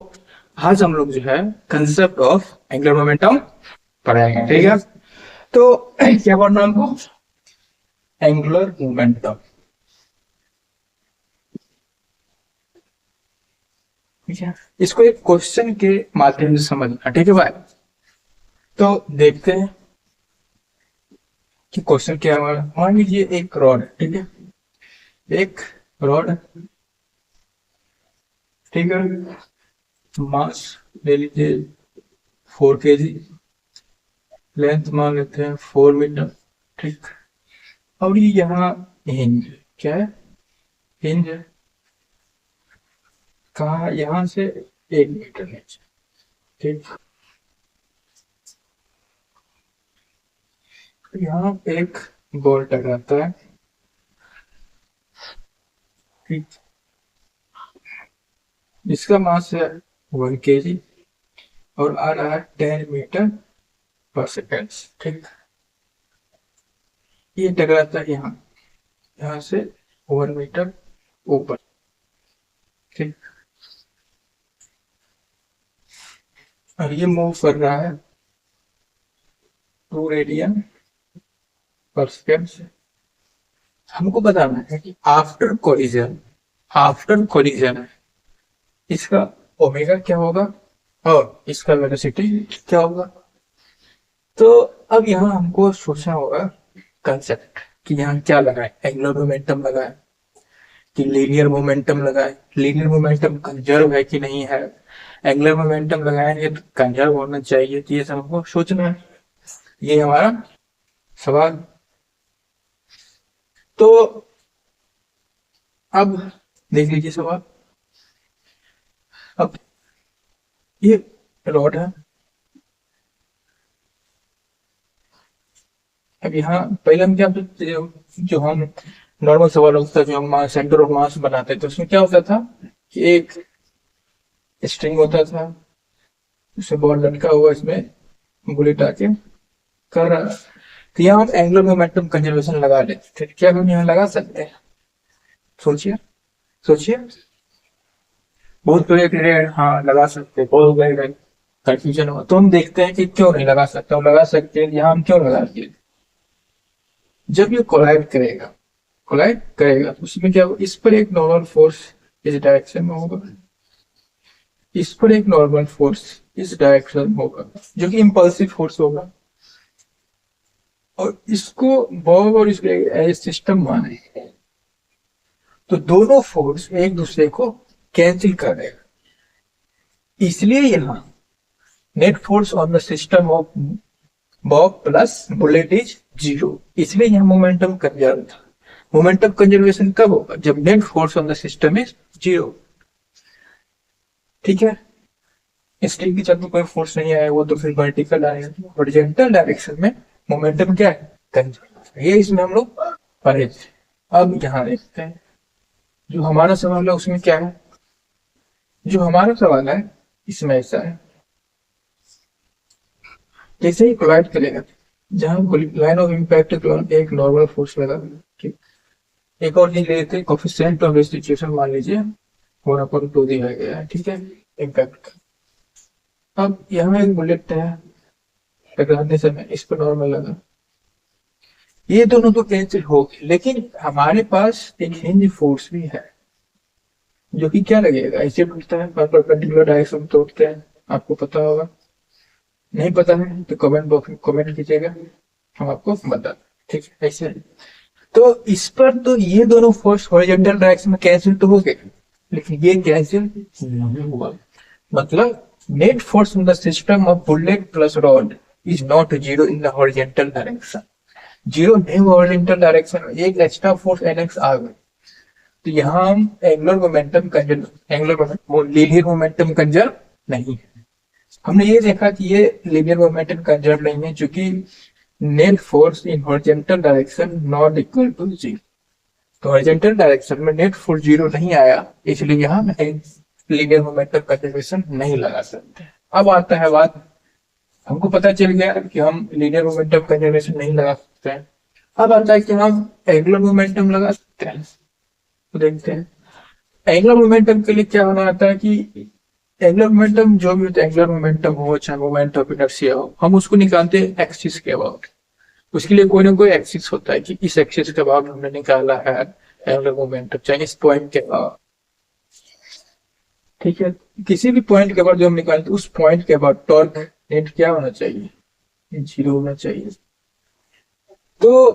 आज हम लोग जो है कंसेप्ट ऑफ एंगुलर मोमेंटम पढ़ाएंगे, ठीक है। तो क्या पढ़ना हमको? एंगुलर मोमेंटम, ठीक है। इसको एक क्वेश्चन के माध्यम से समझना, ठीक है भाई। तो देखते हैं कि क्वेश्चन क्या है हमारा। मान लीजिए एक रॉड है, ठीक है। एक रॉड, ठीक है। मास ले लीजिए 4 kg, लेंथ मान लेते हैं 4 मीटर, ठीक। और ये यहाँ हिंज, क्या है? हिंज है। कहा यहाँ से 1 मीटर नीचे, ठीक। यहाँ एक बॉल टकराता है, ठीक। जिसका मास है 1 kg और आ रहा है 10 मीटर पर सेकेंड, ठीक। ये टकराता है यहाँ, यहाँ से 1 मीटर ऊपर, ठीक। और ये मूव कर रहा है 2 रेडियन पर सेकेंड से। हमको बताना है कि आफ्टर कोलिजन इसका ओमेगा क्या होगा और इसका वेलोसिटी क्या होगा। तो अब यहाँ हमको सोचना होगा कंसेप्ट कि यहाँ क्या लगाए, एंगुलर मोमेंटम लगाए कि लीनियर मोमेंटम लगाए, लीनियर मोमेंटम कंजर्व है कि नहीं है, एंगुलर मोमेंटम लगाएंगे तो कंजर्व होना चाहिए। तो ये सब हमको सोचना है, ये हमारा सवाल। तो अब देख लीजिए सवाल। अब ये रॉड है, अब यहाँ पहले हम क्या करते थे, जो हम नॉर्मल सवाल होता था, जो हम सेंटर ऑफ मास बनाते थे, उसमें क्या होता था कि एक स्ट्रिंग होता था, उससे बॉल लटका हुआ, इसमें बुलेट आके कर रहा। तो यहाँ हम एंगुलर मोमेंटम कंजर्वेशन लगा लेते थे। क्या हम यहाँ लगा सकते हैं? सोचिए सोचिए। बहुत लोग कह रहे हैं हाँ लगा सकते हैं, बहुत लोग कंफ्यूजन हुआ। तो हम देखते हैं कि क्यों नहीं लगा सकते। हम लगा सकते हैं, यहाँ हम क्यों लगा दिए? जब ये कोलाइड करेगा तो उसमें क्या होगा, इस पर एक नॉर्मल फोर्स इस डायरेक्शन में होगा, इस पर एक नॉर्मल फोर्स इस डायरेक्शन में होगा, जो कि इम्पल्सिव फोर्स होगा। और इसको बॉब और इसको एज सिस्टम माने, तो दोनों फोर्स एक दूसरे को कैंसिल कर देगा। इसलिए यहाँ net force on the system of Bob plus bullet is 0। इसलिए यहाँ मोमेंटम कंजर्व था। मोमेंटम कंजर्वेशन कब होगा? जब net force on the system is 0, ठीक है। स्ट्रिंग की छत में कोई फोर्स नहीं आया, वो तो फिर वर्टिकल डायरेक्शन, हॉरिजॉन्टल डायरेक्शन में मोमेंटम क्या है? कंजर्व। ये इसमें हम लोग पढ़े थे। अब यहाँ देखते हैं जो हमारा सवाल है उसमें क्या है। जो हमारा सवाल है इसमें ऐसा है, जैसे ही कोलाइड करेगा, जहां लाइन ऑफ इम्पैक्ट एक नॉर्मल फोर्स लगा, ठीक। एक और चीज लेते हैं, कोफिशिएंट ऑफ रेस्टिट्यूशन मान लीजिए 1/2 दिया गया है, ठीक है, इम्पैक्ट का। अब यहाँ एक बुलेट है, टकराने समय इस पर नॉर्मल लगा, ये दोनों तो कैंसिल हो गए, लेकिन हमारे पास एक हिंज फोर्स भी है, जो कि क्या लगेगा, ऐसे टूटता है, परपेंडिकुलर डायरेक्शन में तोड़ते हैं। आपको पता होगा, नहीं पता है तो कमेंट बॉक्स में कमेंट कीजिएगा, हम आपको बता दें, ठीक है। ऐसे तो इस पर तो ये दोनों फोर्स हॉरिजॉन्टल डायरेक्शन में कैंसिल तो हो गए, लेकिन ये कैंसिल नहीं हुआ। मतलब net force in the system of bullet plus rod is not 0 in the horizontal direction. 0 नहीं हुआ हॉरिजॉन्टल डायरेक्शन में, एक एक्स्ट्रा फोर्स NX आ गई। तो यहाँ हम angular momentum conserve, linear momentum conserve नहीं है। हमने ये देखा कि ये लीनियर मोमेंटम कंजर्व नहीं है, क्योंकि net force in horizontal direction not equal to 0। तो हॉरिजॉन्टल डायरेक्शन में नेट फोर्स 0 नहीं आया, इसलिए यहाँ लीनियर मोमेंटम कंजर्वेशन नहीं लगा सकते। अब आता है बात, हमको पता चल गया कि हम लीनियर मोमेंटम कंजर्वेशन नहीं लगा सकते हैं। अब आता है कि हम एंगुलर मोमेंटम लगा सकते हैं। तो देखते हैं एंगुलर मोमेंटम के लिए क्या होना आता है कि एंगुलर मोमेंटम जो भी होता है, एंगुलर मोमेंटम हो चाहे मोमेंट ऑफ इनर्शिया हो, हम उसको निकालते हैं एक्सिस के अबाउट। उसके लिए कोई ना कोई एक्सिस होता है कि इस एक्सिस के अबाउट हमने निकाला है एंगुलर मोमेंटम, चाहे इस पॉइंट के अबाउट। ठीक है, किसी भी पॉइंट के अबाउट जो हम निकालते हैं उस पॉइंट के अबाउट टॉर्क नेट क्या होना चाहिए, 0 होना चाहिए। तो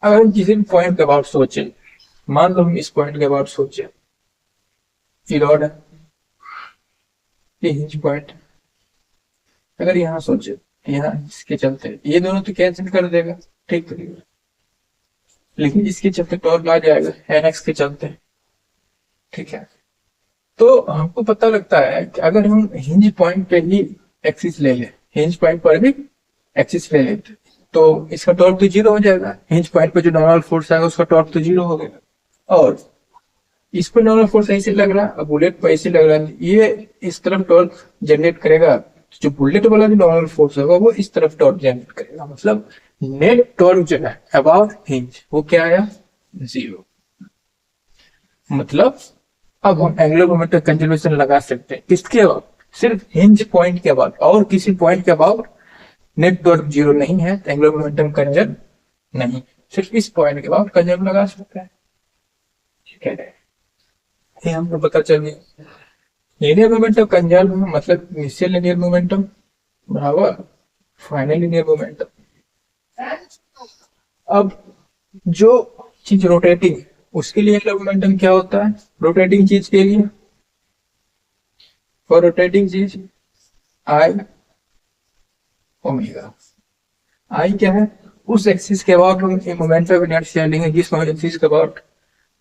अगर हम किसी भी पॉइंट के अबाउट सोचे, मान लो हम इस पॉइंट के अबाउट सोचे, ये रॉड है, ये हिंज पॉइंट, अगर यहाँ सोचे यहाँ इसके चलते ये दोनों तो कैंसिल कर देगा, ठीक है, लेकिन इसके चलते टॉर्क आ जाएगा एनएक्स के चलते। ठीक है, तो हमको पता लगता है कि अगर हम हिंज पॉइंट पे ही एक्सिस ले लें, हिंज पॉइंट पर भी एक्सिस ले लेते, तो इसका टॉर्क तो 0 हो जाएगा। हिंज पॉइंट पे जो नॉर्मल फोर्स आएगा उसका टॉर्क तो 0 हो गया, और इस पर नॉर्मल फोर्स ऐसे लग रहा है, बुलेट पर ऐसे लग रहा है, ये इस तरफ टॉर्क जनरेट करेगा। जो बुलेट वाला जो नॉर्मल फोर्स होगा वो इस तरफ टॉर्क जनरेट करेगा, मतलब नेट टॉर्क जो है अबाउट हिंज वो क्या आया, 0। मतलब अब हम एंगुलर मोमेंटम कंजर्वेशन लगा सकते हैं किसके अबाउट, सिर्फ हिंज पॉइंट के अबाउट, और किसी पॉइंट के अबाउट नेट टॉर्क 0 नहीं है तो एंगुलर मोमेंटम कंजर्व नहीं, सिर्फ इस पॉइंट के अबाउट कंजर्व लगा सकते हैं। ठीक है, ये हमको पता चल गया। लीनियर मोमेंटम कंजर्व मतलब इनिशियल लीनियर मोमेंटम बराबर फाइनल लीनियर मोमेंटम। अब जो चीज रोटेटिंग उसके लिए एंगुलर मोमेंटम क्या होता है, रोटेटिंग चीज के लिए, फॉर रोटेटिंग चीज आई ओमेगा। आई क्या है, उस एक्सिस के अबाउट हम मोमेंट ऑफ इनर्शिया लेंगे जिस एक्सिस के अबाउट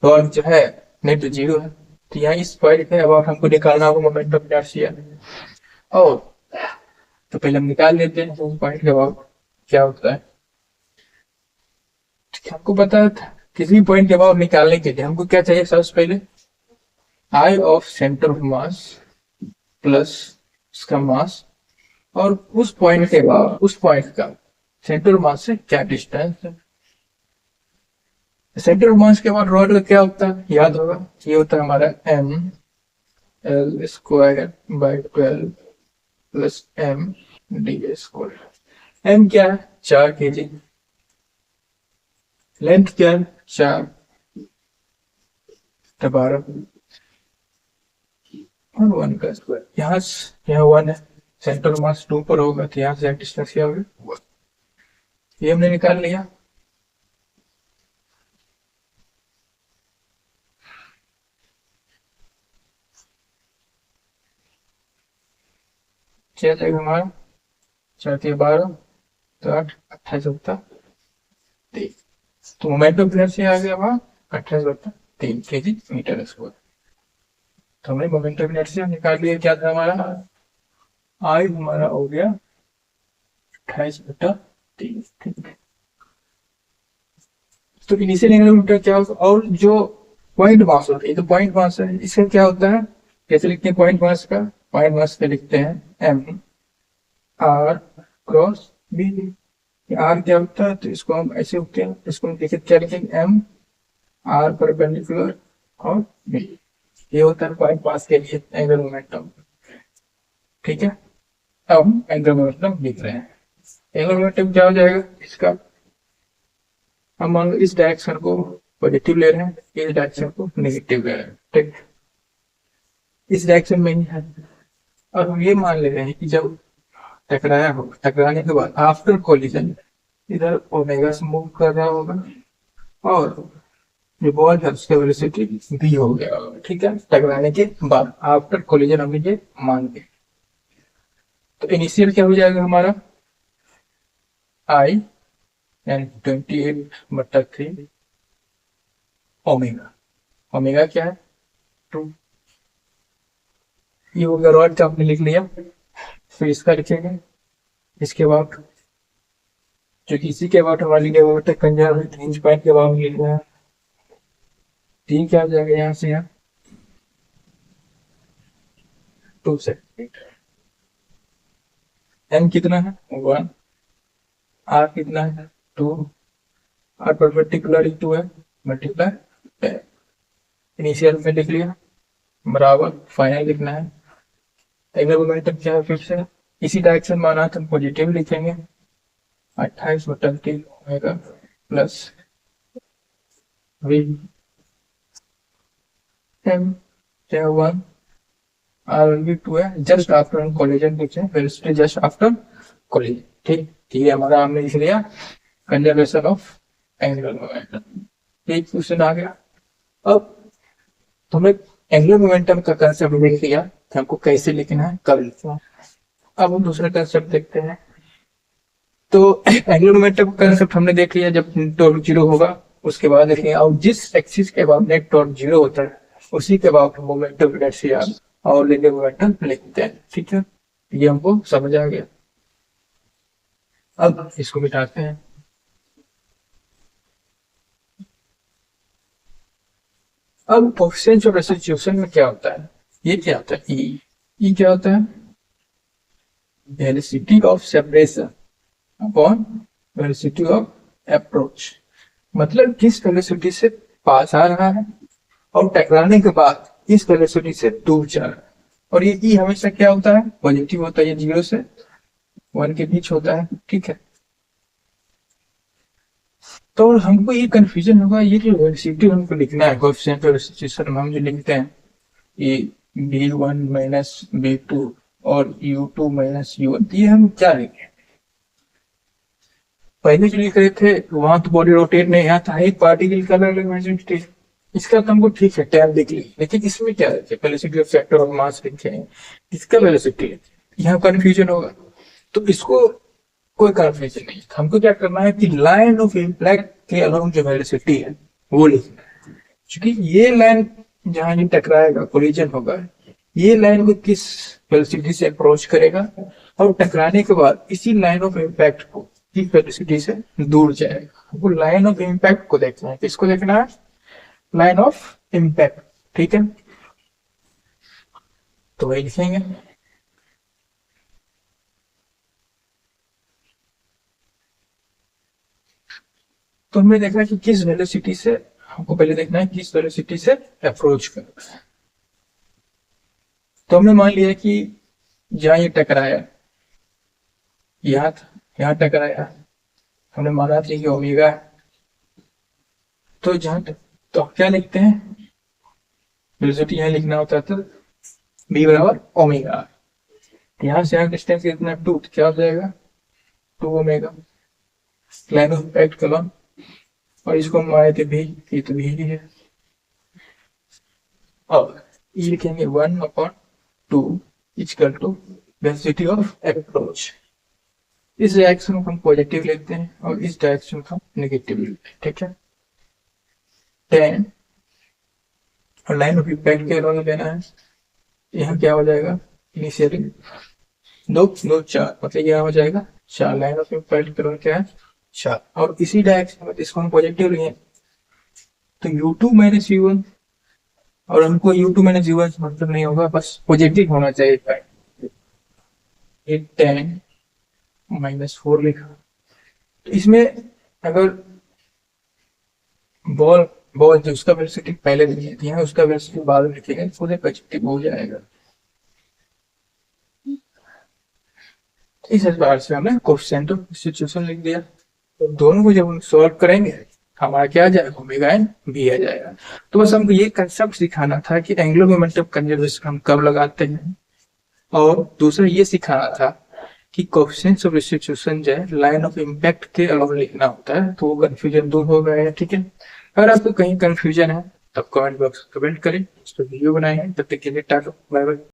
टॉर्क जो है नेट 0 है, तो यहाँ इस पॉइंट के अबाउट हमको निकालना होगा मोमेंट ऑफ इनर्शिया। और तो पहले हम निकाल लेते हैं उस पॉइंट के अबाउट क्या होता है। हमको पता था किसी भी पॉइंट के अबाउट निकालने के लिए हमको क्या चाहिए, सबसे पहले I of center of mass plus उसका मास, और उस पॉइंट के बाद उस पॉइंट का सेंटर मास से क्या डिस्टेंस है। सेंटर मास के बाद रॉड का क्या होता है, याद होगा, ये होता है हमारा M L square by 12 plus M D square. M क्या है, 4 kg, लेंथ क्या है 4, 12 और 1 का स्क्वायर। यहाँ 1 है, सेंटर मास 2 पर होगा तो यहाँ से डिस्टेंस क्या होगा, ये हमने निकाल लिया। क्या जाएगा हमारा, 4 3 12 तो 8 28 होता 3, तो मोमेंट ऑफ इनर्शिया आ गया वहां 28 होता 3 kg मीटर स्क्वायर। तो हमने मोमेंट ऑफ इनर्शिया निकाल लिया, क्या था हमारा, आई हमारा हो गया 28/3। तो इनिशियल एंगुलर मोमेंटम क्या होगा, और जो पॉइंट मास होता है, तो पॉइंट मास है, इसका क्या होता है, कैसे लिखते हैं पॉइंट मास का, पॉइंट मास पे लिखते हैं M R cross B. R क्या होता है, तो इसको हम ऐसे होते हैं, इसको हम लिखे क्या लिखेंगे, एम आर परपेंडिकुलर और बी, ये होता है पॉइंट मास के लिए एंगुलर मोमेंटम। ठीक है, अब हम एंगुलर मोमेंटम लिख रहे हैं। एंगुलर मोमेंटम क्या हो जाएगा इसका, हम मान लो इस डायरेक्शन को पॉजिटिव ले रहे हैं, इस डायरेक्शन को नेगेटिव ले रहे हैं, ठीक, इस डायरेक्शन में ही है। और हम ये मान ले रहे हैं कि जब टकराया हो, टकराने के बाद आफ्टर कोलिजन इधर ओमेगा से मूव कर रहा होगा, और जो बॉल है उसका वेलोसिटी v हो गया होगा। ठीक है, टकराने के बाद आफ्टर कोलिजन हम ये मान के, तो इनिशियल क्या हो जाएगा हमारा, आई एंड 28/3 ओमेगा, ओमेगा क्या है 2, ये हो गया रॉड का आपने लिख लिया। फिर इसका लिखेंगे, इसके बाद जो कि इसी के बाद हमारा लिखा हुआ है कंजर्व हिंज पॉइंट के बाद लिखना है, 3 क्या हो जाएगा यहाँ से यहाँ 2 सेंटीमीटर। एम कितना है 1, आर कितना है 2, आर परपेंडिकुलर 2 है, मल्टीप्लाई 10, इनिशियल में लिख लिया बराबर फाइनल लिखना है एंगुलर मोमेंटम क्या है फिर से इसी डायरेक्शन माना तो पॉजिटिव लिखेंगे 28/3 ओमेगा प्लस वी एम क्या 1 R1V2 है जस्ट आफ्टर कोलिजन लिखे वेलोसिटी जस्ट आफ्टर कोलिजन। ठीक ये हमारा हमने लिख लिया कंजर्वेशन ऑफ एंगुलर मोमेंटम। एक क्वेश्चन आ गया। अब हमें एंगुलर मोमेंटम का कंसेप्ट देख लिया कि हमको कैसे लिखना है कब लिखना है। अब हम दूसरा कंसेप्ट देखते हैं। तो एंगुलर मोमेंटम का कंसेप्ट हमने देख लिया जब टॉर्क जीरो होगा उसके बाद देखेंगे और जिस एक्सिस के बाद नेट टॉर्क जीरो होता है उसी के बाद मोमेंटम इनर्शिया और लिनियर मोमेंटम लिखते हैं। ठीक है ये हमको समझ आ गया। अब इसको मिटाते हैं। अब कोएफिशिएंट ऑफ रेसिप्रोकेशन में क्या होता है ये क्या होता है ई क्या होता है velocity of separation upon velocity of approach. मतलब किस वेलोसिटी से पास आ रहा है और टकराने के बाद इस वेलोसिटी से दूर जा रहा है। और ये ई हमेशा क्या होता है पॉजिटिव होता है। ये 0 से 1 के बीच होता है। ठीक है तो हमको ये कंफ्यूजन होगा ये जो वेलोसिटी हमको लिखना है कोएफिशिएंट ऑफ रेसिप्रोकेशन में हम जो लिखते हैं ये v1 माइनस v2 और u2 माइनस u1 ये हम क्या लिखें। पहले जो लिख रहे थे वहां तो बॉडी रोटेट नहीं यहाँ था एक पार्टिकल का अलग अलग वेलोसिटी। इसका तो हमको ठीक है टैब लिख ली लेकिन इसमें क्या लिखे velocity of factor of mass लिखे इसका वेलोसिटी यहाँ कंफ्यूजन होगा। तो इसको कोई कंफ्यूजन नहीं हमको क्या करना है कि लाइन ऑफ इम्पैक्ट के अलोंग जो वेलोसिटी है वो लिखना है। क्योंकि ये लाइन जहां ये टकराएगा कोलिजन होगा ये लाइन को किस वेलोसिटी से अप्रोच करेगा और टकराने के बाद इसी लाइन ऑफ इम्पैक्ट को किस वेलोसिटी से दूर जाएगा। हमको लाइन ऑफ इम्पैक्ट को देखना है। किसको देखना है लाइन ऑफ इम्पैक्ट। ठीक है तो वही लिखेंगे। तो हमने देखा कि किस वेलोसिटी से हमको पहले देखना है किस वेलोसिटी से अप्रोच करना है। तो हमने मान लिया कि जहां ये टकराया यहाँ टकराया हमने माना था कि ओमेगा है। तो जहां तो क्या लिखते हैं वेलोसिटी यहाँ लिखना होता है तो b बराबर ओमेगा। यहाँ से यहाँ डिस्टेंस कितना 2 क्या हो जाएगा 2 omega line of impact column और इसको हम आए थे भी ये तो भी है और ई लिखेंगे 1/2 equal to velocity of approach. इस डायरेक्शन को हम पॉजिटिव लेते हैं और इस डायरेक्शन को हम नेगेटिव लेते हैं। ठीक है 10 और लाइन ऑफ इम्पैक्ट के अलावा लेना है। यहाँ क्या हो जाएगा इनिशियली 2 4 मतलब यह हो जाएगा 4 लाइन ऑफ इम्पैक्ट के अलावा क्या है 4 और इसी डायरेक्शन में इसको हम पॉजिटिव लिए तो u2 माइनस u1 और हमको u2 माइनस u1 मतलब नहीं होगा बस पॉजिटिव होना चाहिए। ये 10 -4 लिखा। तो इसमें अगर बॉल जो उसका वेलोसिटी पहले लिखी थी उसका वेलोसिटी बाद में लिखेंगे खुद पॉजिटिव हो जाएगा। इस बार से हमने कोएफिशिएंट ऑफ रेसिप्रोकेशन लिख दिया। तो दोनों को जब हम सॉल्व करेंगे हमारा क्या आ जाएगा ओमेगा एन भी आ जाएगा। तो बस हमको ये कंसेप्ट सिखाना था कि एंगुलर मोमेंटम कंजर्वेशन हम कब लगाते हैं और दूसरा ये सिखाना था कि कोएफिशिएंट ऑफ रेसिप्रोकेशन जो है लाइन ऑफ इम्पैक्ट के अलावा लिखना होता है। तो वो कंफ्यूजन दूर हो गया है। ठीक है अगर आपको कहीं कंफ्यूजन है तब कमेंट बॉक्स में कमेंट करें इस पर वीडियो बनाएंगे। तब तक के लिए टाटा बाय बाय।